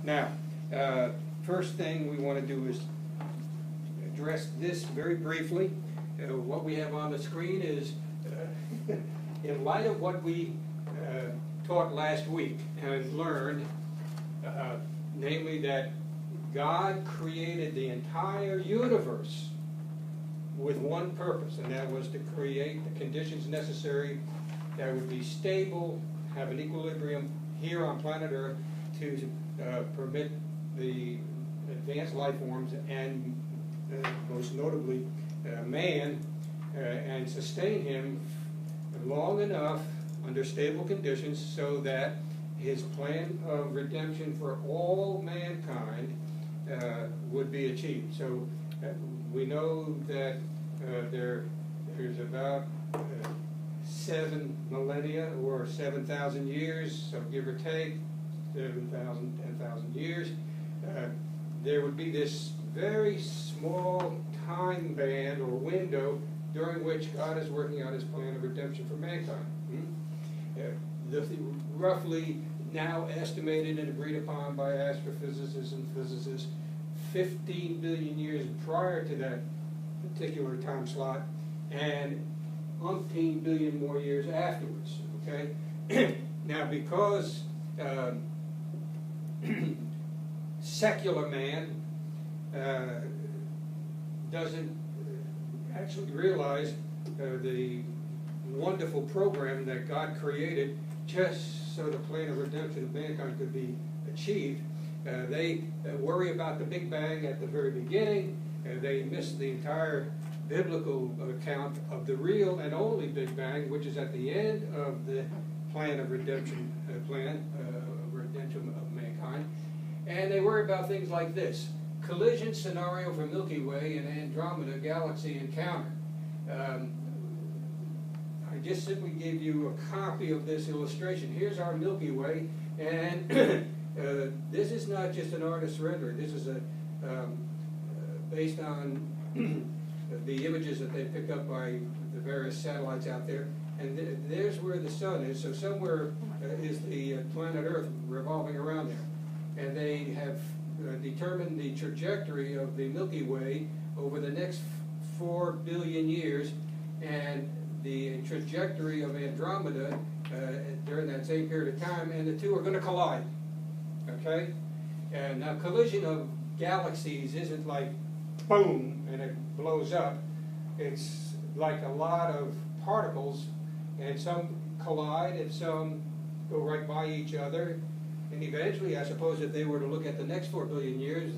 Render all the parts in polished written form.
Now, first thing we want to do is address this very briefly. What we have on the screen is, in light of what we taught last week and learned, namely that God created the entire universe with one purpose, and that was to create the conditions necessary that would be stable, have an equilibrium here on planet Earth to permit the advanced life forms and most notably man and sustain him long enough under stable conditions so that his plan of redemption for all mankind would be achieved. So we know that there's about 7 millennia or 7,000 years, so give or take 7,000, 10,000 years. There would be this very small time band or window during which God is working out his plan of redemption for mankind. Roughly now estimated and agreed upon by astrophysicists and physicists 15 billion years prior to that particular time slot and umpteen billion more years afterwards. Okay? Now, because secular man doesn't actually realize the wonderful program that God created just so the plan of redemption of mankind could be achieved, they worry about the Big Bang at the very beginning, and they miss the entire biblical account of the real and only Big Bang, which is at the end of the plan of redemption, redemption of mankind. And they worry about things like this: collision scenario for Milky Way and Andromeda galaxy encounter. I just simply gave you a copy of this illustration. Here's our Milky Way, and this is not just an artist's rendering. This is based on the images that they picked up by the various satellites out there. And there's where the sun is. So somewhere is the planet Earth revolving around there. And they have determined the trajectory of the Milky Way over the next 4 billion years, and the trajectory of Andromeda during that same period of time, and the two are going to collide. Okay? And now, collision of galaxies isn't like boom and it blows up. It's like a lot of particles, and some collide and some go right by each other. And eventually, I suppose, if they were to look at the next 4 billion years,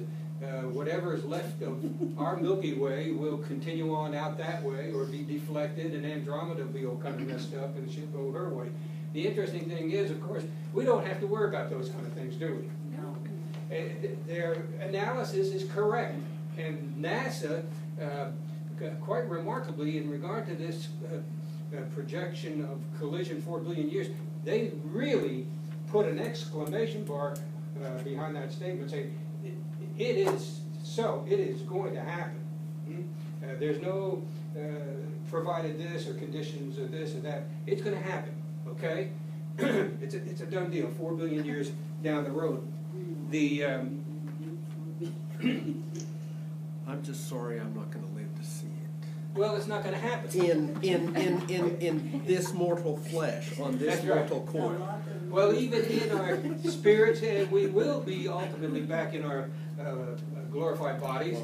whatever is left of our Milky Way will continue on out that way or be deflected, and Andromeda will be all kind of messed up and she'll go her way. The interesting thing is, of course, we don't have to worry about those kind of things, do we? No. Their analysis is correct. And NASA, quite remarkably, in regard to this projection of collision 4 billion years, they really put an exclamation mark behind that statement, saying, it is so, it is going to happen. There's no provided this or conditions or this or that. It's going to happen, okay? It's a done deal, 4 billion years down the road. The I'm just sorry I'm not going to live to see it. Well, it's not going to happen. In this mortal flesh, on this mortal coin. Well, even in our spirits, we will be ultimately back in our glorified bodies,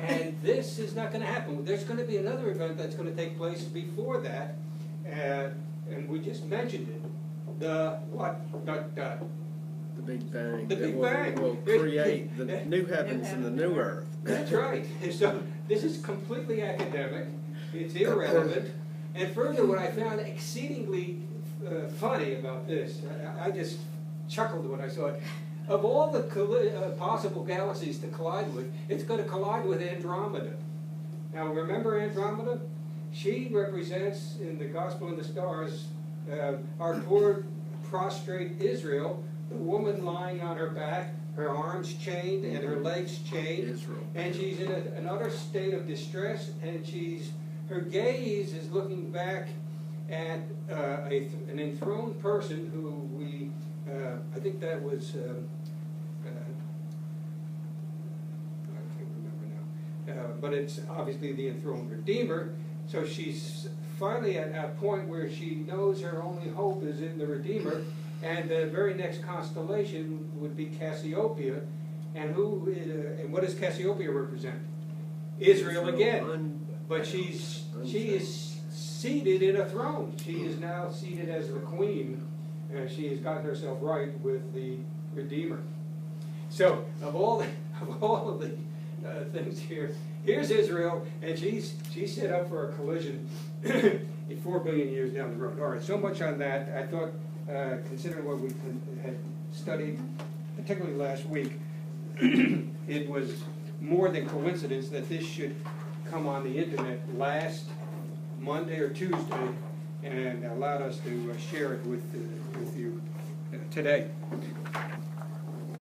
and this is not going to happen. There's going to be another event that's going to take place before that, and we just mentioned it. The what? The Big Bang. The Big Bang will create the new heavens and the new earth. That's right. So this is completely academic. It's irrelevant. And further, what I found exceedingly funny about this, I just chuckled when I saw it. Of all the possible galaxies to collide with, it's going to collide with Andromeda. Now, remember Andromeda? She represents, in the Gospel in the Stars, our poor prostrate Israel, the woman lying on her back, her arms chained and her legs chained, Israel. And she's in an utter state of distress, and her gaze is looking back at an enthroned person who I think that was but it's obviously the enthroned Redeemer. So she's finally at a point where she knows her only hope is in the Redeemer, and the very next constellation would be Cassiopeia. And what does Cassiopeia represent? Israel again. But she is seated in a throne. She is now seated as the queen. She has gotten herself right with the Redeemer. So of all of the things here, here's Israel, and she's set up for a collision 4 billion years down the road. All right, so much on that. I thought, considering what we had studied, particularly last week, it was more than coincidence that this should come on the internet last Monday or Tuesday, and allowed us to share it with you today.